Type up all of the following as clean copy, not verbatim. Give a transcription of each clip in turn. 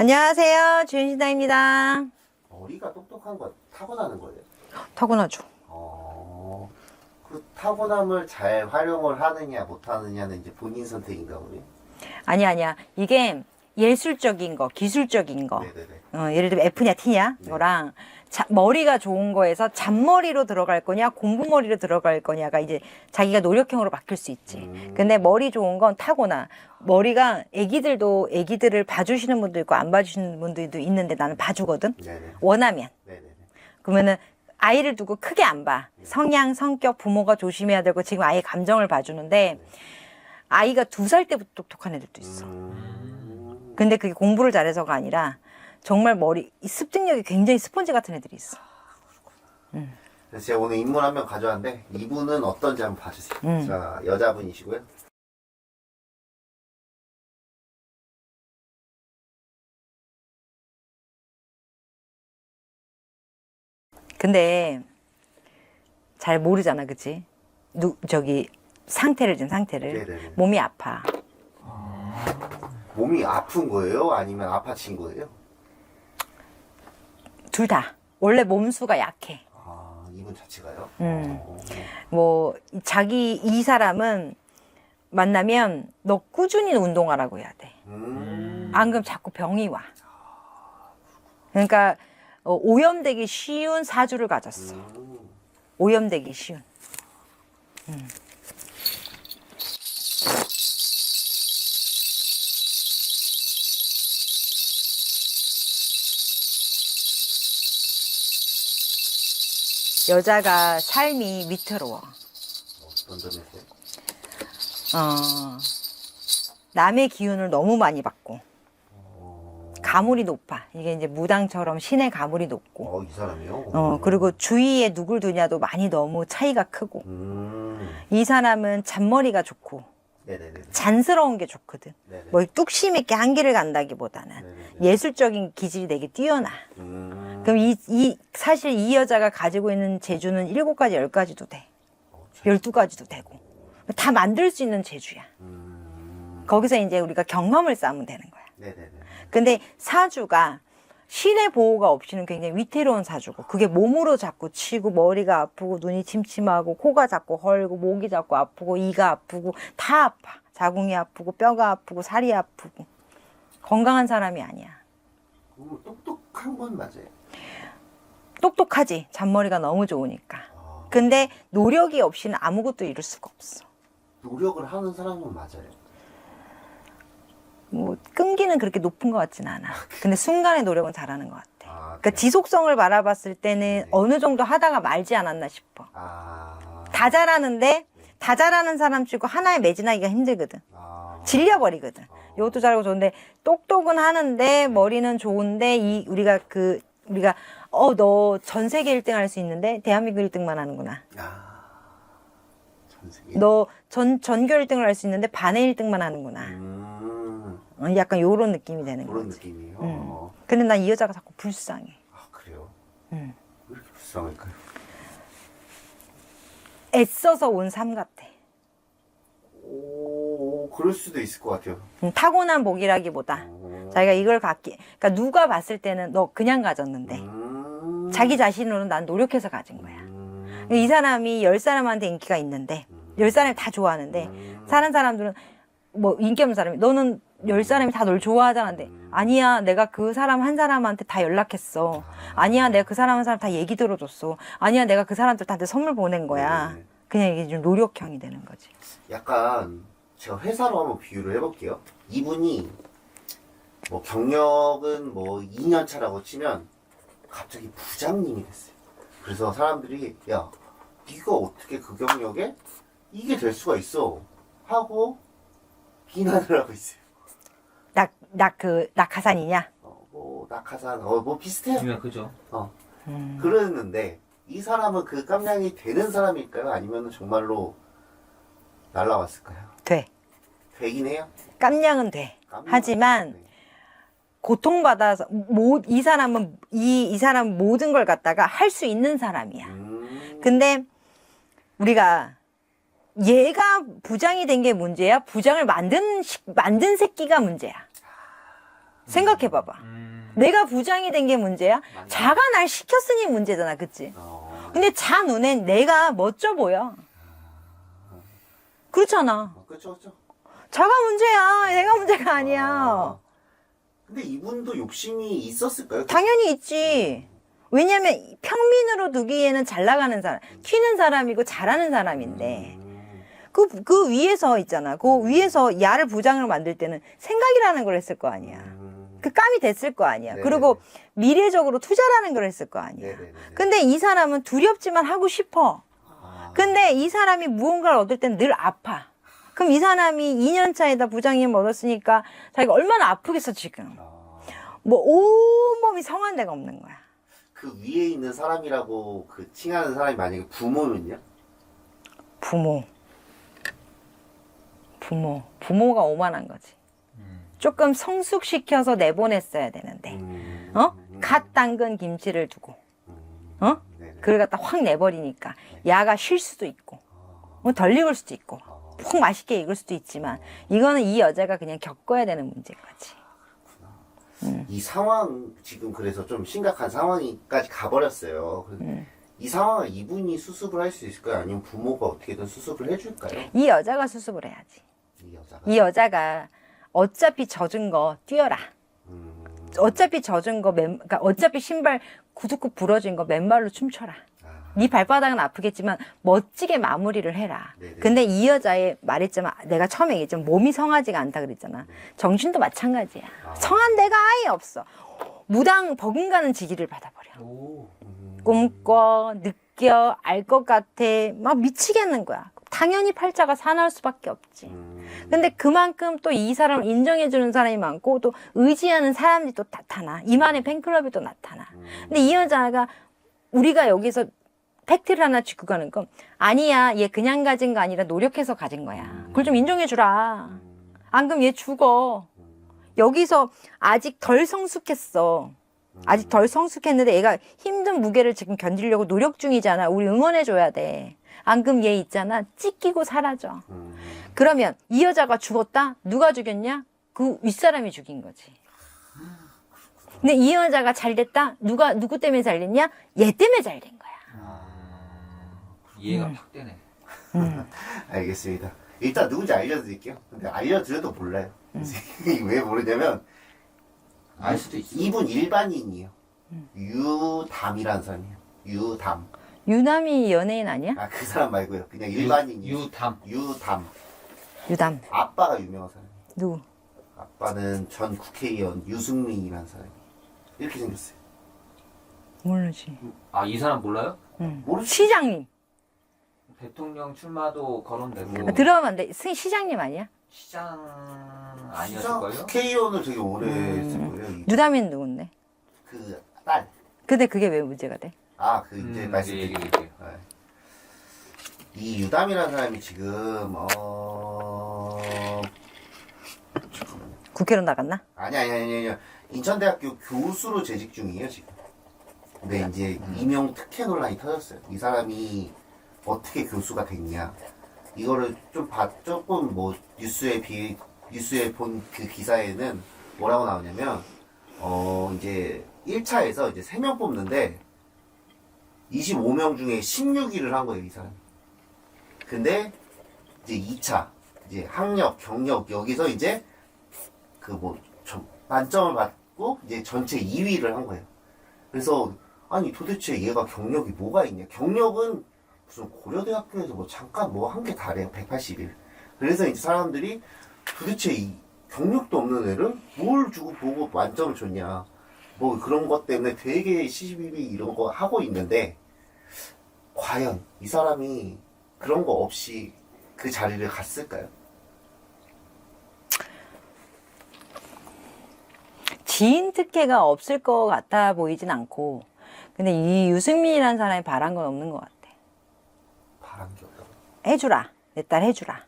안녕하세요. 주윤신당입니다. 머리가 똑똑한 거 타고나는 거예요? 타고나죠. 그 타고남을 잘 활용을 하느냐 못하느냐는 이제 본인 선택인가 보네. 아니야. 이게 예술적인 거, 기술적인 거. 네네네. 예를 들면 F냐 T냐 네. 이거랑 머리가 좋은 거에서 잔머리로 들어갈 거냐 공부머리로 들어갈 거냐가 이제 자기가 노력형으로 바뀔 수 있지. 근데 머리 좋은 건 타고나. 머리가 애기들을 봐주시는 분도 있고 안 봐주시는 분들도 있는데 나는 봐주거든. 네네. 원하면. 네네네. 그러면은 아이를 두고 크게 안 봐. 성향, 성격, 부모가 조심해야 되고 지금 아이의 감정을 봐주는데 아이가 2살 때부터 똑똑한 애들도 있어. 근데 그게 공부를 잘해서가 아니라 정말 이 습득력이 굉장히 스펀지 같은 애들이 있어. 그래서 제가 오늘 인물 한 명 가져왔는데 이분은 어떤지 한번 봐주세요. 자, 여자분이시고요. 근데 잘 모르잖아, 그치? 상태를. 네네네. 몸이 아파. 몸이 아픈 거예요? 아니면 아파진 거예요? 둘 다. 원래 몸수가 약해. 아, 이분 자체가요? 이 사람은 만나면 너 꾸준히 운동하라고 해야 돼. 안 그럼 자꾸 병이 와. 그러니까 오염되기 쉬운 사주를 가졌어. 오염되기 쉬운. 여자가 삶이 위태로워. 어떤 점에서요? 남의 기운을 너무 많이 받고 가물이 높아. 이게 이제 무당처럼 신의 가물이 높고 이 사람이요? 그리고 주위에 누굴 두냐도 많이 너무 차이가 크고 이 사람은 잔머리가 좋고 네네네. 잔스러운 게 좋거든. 네네. 뭐 뚝심 있게 한길을 간다기보다는 네네네. 예술적인 기질이 되게 뛰어나. 그럼 사실 이 여자가 가지고 있는 재주는 7가지, 10가지도 돼. 12가지도 되고. 다 만들 수 있는 재주야. 거기서 이제 우리가 경험을 쌓으면 되는 거야. 네네네. 근데 사주가 신의 보호가 없이는 굉장히 위태로운 사주고, 그게 몸으로 자꾸 치고, 머리가 아프고, 눈이 침침하고, 코가 자꾸 헐고, 목이 자꾸 아프고, 이가 아프고, 다 아파. 자궁이 아프고, 뼈가 아프고, 살이 아프고. 건강한 사람이 아니야. 똑똑한 건 맞아요. 똑똑하지. 잔머리가 너무 좋으니까. 근데 노력이 없이는 아무것도 이룰 수가 없어. 노력을 하는 사람은 맞아요. 끈기는 그렇게 높은 것 같지는 않아. 근데 순간의 노력은 잘하는 것 같아. 그러니까 그래요? 지속성을 바라봤을 때는 네. 어느 정도 하다가 말지 않았나 싶어. 아, 다 잘하는데 다 잘하는 사람 치고 하나에 매진하기가 힘들거든. 질려버리거든. 이것도 잘하고 좋은데 똑똑은 하는데 머리는 좋은데 우리가 너 전 세계 1등 할 수 있는데 대한민국 1등만 하는구나. 전 세계. 너 전교 1등을 할 수 있는데 반의 1등만 하는구나. 약간 요런 느낌이 되는 그런 거지. 느낌이에요. 근데 난 이 여자가 자꾸 불쌍해. 아, 그래요? 왜 이렇게 불쌍할까요? 애써서 온 삶 같아. 그럴 수도 있을 것 같아요. 타고난 복이라기보다 자기가 이걸 그러니까 누가 봤을 때는 너 그냥 가졌는데 자기 자신으로는 난 노력해서 가진 거야. 이 사람이 10사람한테 인기가 있는데 10사람이 다 좋아하는데 사는 사람들은 뭐 인기 없는 사람이 너는 10사람이 다 널 좋아하잖아. 근데 아니야, 내가 그 사람 한 사람한테 다 연락했어. 아니야, 내가 그 사람 한 사람 다 얘기 들어줬어. 아니야, 내가 그 사람들한테 선물 보낸 거야. 그냥 이게 좀 노력형이 되는 거지. 약간 제가 회사로 한번 비유를 해볼게요. 이분이 뭐 경력은 뭐 2년 차라고 치면 갑자기 부장님이 됐어요. 그래서 사람들이 야, 네가 어떻게 그 경력에 이게 될 수가 있어 하고 비난을 하고 있어요. 낙하산이냐? 뭐 낙하산 뭐 비슷해요. 그죠. 그러는데 이 사람은 그 깜냥이 되는 사람일까요? 아니면 정말로 날라왔을까요? 돼. 되긴 해요. 깜냥은 돼. 하지만 네. 고통받아서 이 사람은 모든 걸 갖다가 할 수 있는 사람이야. 근데 우리가 얘가 부장이 된 게 문제야? 부장을 만든 새끼가 문제야. 생각해봐봐. 내가 부장이 된 게 문제야? 자가 날 시켰으니 문제잖아, 그치? 근데 자 눈엔 내가 멋져 보여. 그렇잖아. 그렇죠, 그렇죠. 자가 문제야. 내가 문제가 아니야. 근데 이분도 욕심이 있었을까요? 당연히 있지. 왜냐면 평민으로 두기에는 잘 나가는 사람, 튀는 사람이고 잘하는 사람인데 그 위에서 있잖아. 그 위에서 야를 부장으로 만들 때는 생각이라는 걸 했을 거 아니야. 그 깜이 됐을 거 아니야. 네네네. 그리고 미래적으로 투자라는 걸 했을 거 아니야. 네네네. 근데 이 사람은 두렵지만 하고 싶어. 근데 이 사람이 무언가를 얻을 땐 늘 아파. 그럼 이 사람이 2년 차에다 부장님 얻었으니까 자기가 얼마나 아프겠어, 지금. 뭐 온몸이 성한 데가 없는 거야. 그 위에 있는 사람이라고 그 칭하는 사람이 만약에 부모면요? 부모가 오만한 거지. 조금 성숙시켜서 내보냈어야 되는데, 갓 담근 김치를 두고, 네네. 그걸 갖다 확 내버리니까, 야가 쉴 수도 있고, 덜 익을 수도 있고, 푹 맛있게 익을 수도 있지만, 이거는 이 여자가 그냥 겪어야 되는 문제인 거지. 이 상황 지금 그래서 좀 심각한 상황까지 가버렸어요. 이 상황을 이분이 수습을 할 수 있을까요? 아니면 부모가 어떻게든 수습을 해줄까요? 이 여자가 수습을 해야지. 이 여자가. 이 여자가 어차피 젖은 거 뛰어라. 어차피 젖은 거, 그러니까 어차피 신발 구두굽 부러진 거 맨발로 춤춰라. 네 발바닥은 아프겠지만 멋지게 마무리를 해라. 네네. 근데 이 여자의 말했지만 내가 처음에 얘기했지만 몸이 성하지가 않다 그랬잖아. 정신도 마찬가지야. 성한 데가 아예 없어. 무당 버금가는 지기를 받아버려. 꿈꿔, 느껴, 알 것 같아. 막 미치겠는 거야. 당연히 팔자가 사나울 수밖에 없지. 근데 그만큼 또 이 사람을 인정해주는 사람이 많고 또 의지하는 사람들이 또 나타나. 이만의 팬클럽이 또 나타나. 근데 이 여자가 우리가 여기서 팩트를 하나 짚고 가는 건 아니야. 얘 그냥 가진 거 아니라 노력해서 가진 거야. 그걸 좀 인정해주라. 안 그럼 얘 죽어. 여기서 아직 덜 성숙했어. 아직 덜 성숙했는데 얘가 힘든 무게를 지금 견디려고 노력 중이잖아. 우리 응원해줘야 돼. 안 그럼 얘 있잖아. 찢기고 사라져. 그러면 이 여자가 죽었다? 누가 죽였냐? 그 윗사람이 죽인 거지. 근데 이 여자가 잘 됐다? 누구 때문에 잘 됐냐? 얘 때문에 잘 된 거야. 이해가 팍 되네. 알겠습니다. 일단 누군지 알려드릴게요. 근데 알려드려도 몰라요. 왜 모르냐면 알 수도 있어. 이분 일반인이에요. 유담이라는 사람이에요. 유담. 유남이 연예인 아니야? 아, 그 사람 말고요. 그냥 일반인이에요. 유담. 유담. 유담. 아빠가 유명한 사람이에요. 누구? 아빠는 전 국회의원 유승민이라는 사람이 이렇게 생겼어요. 모르지. 아, 이 사람 몰라요? 모르시? 시장님. 대통령 출마도 거론되고 들어가면 안 돼. 시장님 아니야? 시장 아니었을걸요? 국회의원을 되게 오래 했을 거예요. 유담이는 누군데? 그 딸. 근데 그게 왜 문제가 돼? 아, 그 이제 이제 말씀드릴게요. 얘기해볼게요. 네. 이 유담이라는 사람이 지금 잠깐만요. 국회로 나갔나? 아니. 인천대학교 교수로 재직 중이에요 지금. 근데 이제 임용 특혜 논란이 터졌어요. 이 사람이 어떻게 교수가 됐냐? 이거를 조금 뭐 뉴스에 본 그 기사에는 뭐라고 나오냐면 이제 1차에서 이제 3명 뽑는데 25명 중에 16위를 한 거예요, 이 사람이. 근데 이제 2차 이제 학력, 경력 여기서 이제 그 뭐 만점을 받고 이제 전체 2위를 한 거예요. 그래서 아니 도대체 얘가 경력이 뭐가 있냐? 경력은 무슨 고려대학교에서 뭐 잠깐 뭐 한 게 다래요. 181. 그래서 이제 사람들이 도대체 이 경력도 없는 애를 뭘 주고 보고 만점을 줬냐? 뭐 그런 것 때문에 되게 시시비비 이런 거 하고 있는데 과연 이 사람이 그런 거 없이 그 자리를 갔을까요? 지인 특혜가 없을 것 같아 보이진 않고 근데 이 유승민이라는 사람이 바란 건 없는 것 같아. 바란 게 없다고. 해주라. 내 딸 해주라.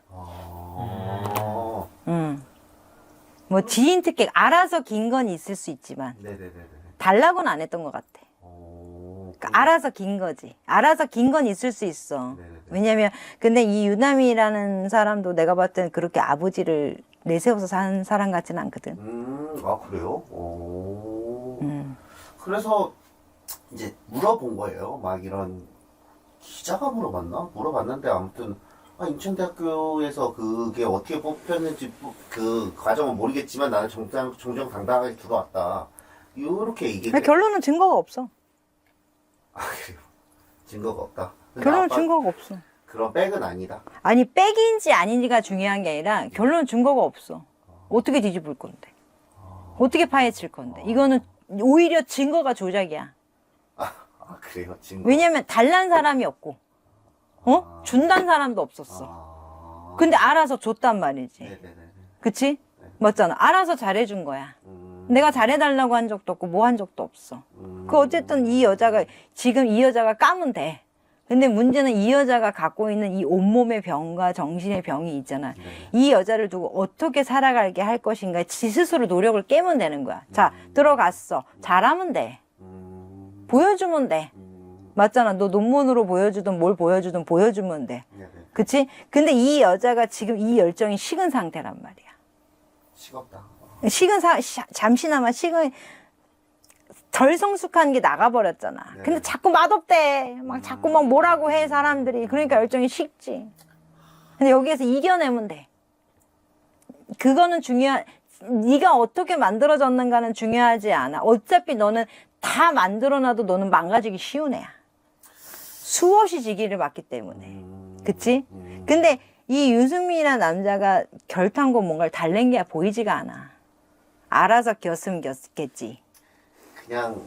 뭐 지인 특혜 알아서 긴 건 있을 수 있지만 네네네네. 달라고는 안 했던 것 같아. 그러니까 알아서 긴 거지. 알아서 긴 건 있을 수 있어. 네네네. 왜냐면 근데 이 유남이라는 사람도 내가 봤을 때는 그렇게 아버지를 내세워서 사는 사람 같지는 않거든. 아, 그래요? 오. 음. 그래서 이제 물어본 거예요. 막 이런 기자가 물어봤는데 아무튼 인천대학교에서 그게 어떻게 뽑혔는지 그 과정은 모르겠지만 나는 정정당당하게 들어왔다. 이렇게 얘기를. 결론은 증거가 없어. 아, 그래요? 증거가 없다. 근데 결론은 아빠 증거가 없어. 그런 백은 아니다. 아니 백인지 아닌지가 중요한 게 아니라 결론은 증거가 없어. 어떻게 뒤집을 건데? 어떻게 파헤칠 건데? 이거는 오히려 증거가 조작이야. 아, 그래요? 증거. 왜냐면 달란 사람이 없고, 준단 사람도 없었어. 근데 알아서 줬단 말이지. 네네네. 그치? 맞잖아. 알아서 잘해준 거야. 내가 잘해달라고 한 적도 없고 뭐 한 적도 없어. 그 어쨌든 이 여자가 지금 이 여자가 까면 돼. 근데 문제는 이 여자가 갖고 있는 이 온몸의 병과 정신의 병이 있잖아. 이 여자를 두고 어떻게 살아가게 할 것인가 지 스스로 노력을 깨면 되는 거야. 자, 들어갔어. 잘하면 돼. 보여주면 돼. 맞잖아. 너 논문으로 보여주든 뭘 보여주든 보여주면 돼. 네네. 그치? 근데 이 여자가 지금 이 열정이 식은 상태란 말이야. 식었다. 잠시나마 식은 덜 성숙한 게 나가버렸잖아. 네. 근데 자꾸 맛없대. 막 자꾸 막 뭐라고 해, 사람들이. 그러니까 열정이 식지. 근데 여기에서 이겨내면 돼. 그거는 네가 어떻게 만들어졌는가는 중요하지 않아. 어차피 너는 다 만들어놔도 너는 망가지기 쉬운 애야. 수없이 지기를 받기 때문에. 그치? 근데 이 유승민이라는 남자가 결탄고 뭔가를 달랜 게 보이지가 않아. 알아서 겼으면 겼겠지. 그냥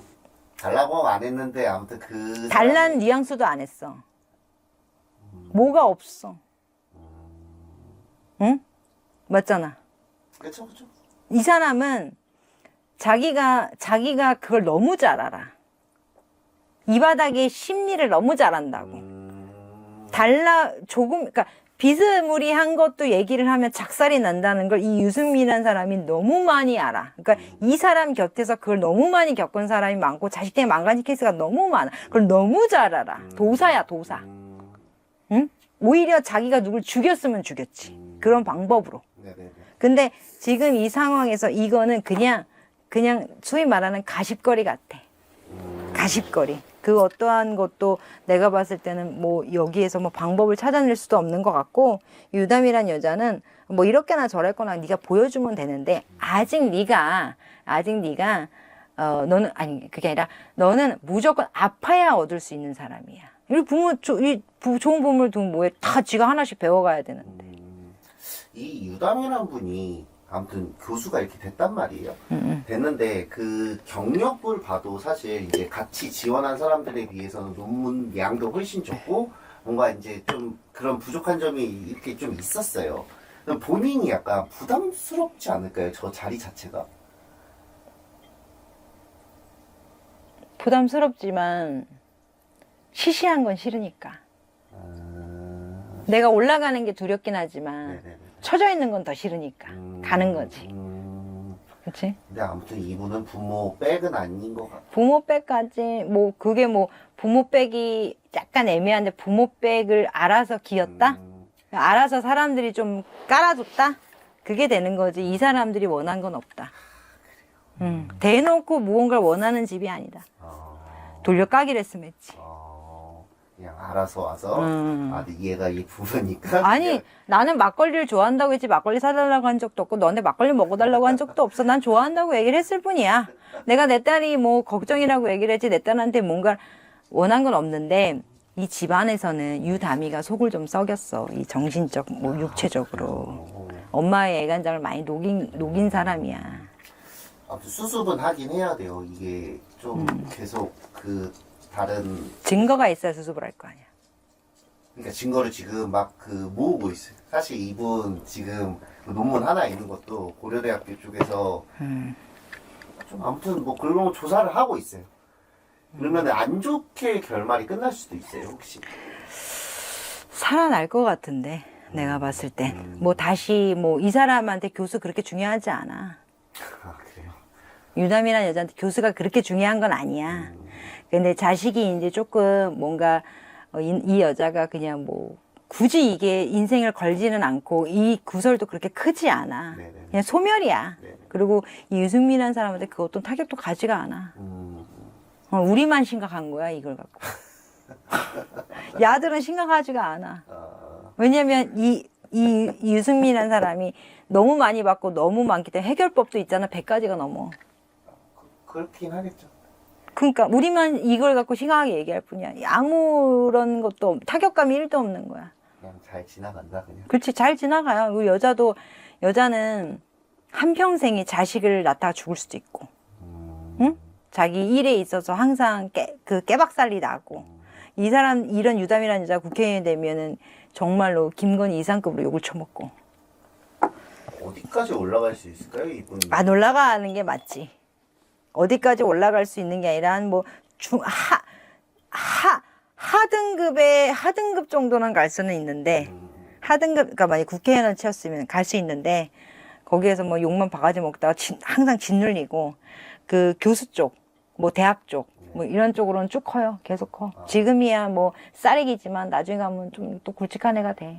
달라고 안 했는데 아무튼 그 달란 뉘앙스도 안 했어. 뭐가 없어. 응? 맞잖아. 그쵸 그쵸. 이 사람은 자기가 그걸 너무 잘 알아. 이 바닥의 심리를 너무 잘 안다고. 그러니까 비스무리한 것도 얘기를 하면 작살이 난다는 걸 이 유승민이라는 사람이 너무 많이 알아. 그러니까 이 사람 곁에서 그걸 너무 많이 겪은 사람이 많고 자식 때문에 망가진 케이스가 너무 많아. 그걸 너무 잘 알아. 도사야, 도사. 응? 오히려 자기가 누굴 죽였으면 죽였지. 그런 방법으로. 네네네. 근데 지금 이 상황에서 이거는 그냥 소위 말하는 가십거리 같아. 가십거리. 그 어떠한 것도 내가 봤을 때는 뭐 여기에서 뭐 방법을 찾아낼 수도 없는 것 같고, 유담이란 여자는 뭐 이렇게나 저랬거나 네가 보여주면 되는데 아직 네가 너는 아니 그게 아니라 너는 무조건 아파야 얻을 수 있는 사람이야. 좋은 부모를 두면 뭐해? 다 지가 하나씩 배워가야 되는데. 이 유담이라는 분이 아무튼 교수가 이렇게 됐단 말이에요. 됐는데 그 경력을 봐도 사실 이제 같이 지원한 사람들에 비해서는 논문 양도 훨씬 적고 뭔가 이제 좀 그런 부족한 점이 이렇게 좀 있었어요. 본인이 약간 부담스럽지 않을까요? 저 자리 자체가? 부담스럽지만 시시한 건 싫으니까. 내가 올라가는 게 두렵긴 하지만 네네네. 처져 있는 건 더 싫으니까 가는 거지. 그렇지? 근데 아무튼 이분은 부모 백은 아닌 것 같아요. 부모 백까지 뭐 그게 뭐 부모 백이 약간 애매한데 부모 백을 알아서 기었다? 알아서 사람들이 좀 깔아줬다? 그게 되는 거지. 이 사람들이 원한 건 없다. 대놓고 무언가를 원하는 집이 아니다. 돌려까기를 했으면 했지. 그냥 알아서 와서 얘가 이 부모니까 아니 그냥 나는 막걸리를 좋아한다고 했지 막걸리 사달라고 한 적도 없고 너네 막걸리 먹어달라고 한 적도 없어. 난 좋아한다고 얘기를 했을 뿐이야. 내가 내 딸이 뭐 걱정이라고 얘기를 했지 내 딸한테 뭔가 원한 건 없는데 이 집안에서는 유다미가 속을 좀 썩였어. 이 정신적 뭐 육체적으로 엄마의 애간장을 많이 녹인 사람이야. 아무튼 수습은 하긴 해야 돼요. 이게 좀 계속 그 다른 증거가 있어야 수습을 할 거 아니야. 그러니까 증거를 지금 막 모으고 있어요. 사실 이분 지금 그 논문 하나 있는 것도 고려대학교 쪽에서 좀 아무튼 뭐 그런 조사를 하고 있어요. 그러면 안 좋게 결말이 끝날 수도 있어요. 혹시 살아날 것 같은데 내가 봤을 땐 뭐 다시 뭐 이 사람한테 교수 그렇게 중요하지 않아. 아 그래요? 유담이라는 여자한테 교수가 그렇게 중요한 건 아니야. 근데 자식이 이제 조금 뭔가 이 여자가 그냥 뭐 굳이 이게 인생을 걸지는 않고 이 구설도 그렇게 크지 않아. 네네. 그냥 소멸이야. 네네. 그리고 이 유승민이라는 사람한테 그 어떤 타격도 가지가 않아. 우리만 심각한 거야 이걸 갖고. 야들은 심각하지가 않아. 왜냐면 이 유승민이라는 사람이 너무 많이 받고 너무 많기 때문에 해결법도 있잖아. 100가지가 넘어. 그렇긴 하겠죠. 그러니까 우리만 이걸 갖고 심각하게 얘기할 뿐이야. 아무런 것도 타격감이 1도 없는 거야. 그냥 잘 지나간다 그냥. 그렇지, 잘 지나가요. 그리고 여자는 한평생에 자식을 낳다가 죽을 수도 있고, 응? 자기 일에 있어서 항상 깨박살이 나고, 이 사람, 이런 유담이라는 여자 국회의원이 되면은 정말로 김건희 이상급으로 욕을 쳐먹고. 어디까지 올라갈 수 있을까요, 이분? 안 올라가는 게 맞지. 어디까지 올라갈 수 있는 게 아니라 한 뭐 하등급 정도는 갈 수는 있는데, 그러니까 만약 국회의원을 채웠으면 갈 수 있는데, 거기에서 뭐 욕만 바가지 먹다가 항상 짓눌리고, 그 교수 쪽, 뭐 대학 쪽, 뭐 이런 쪽으로는 쭉 커요. 계속 커. 지금이야 뭐 쌀이기지만 나중에 가면 좀 또 굵직한 애가 돼.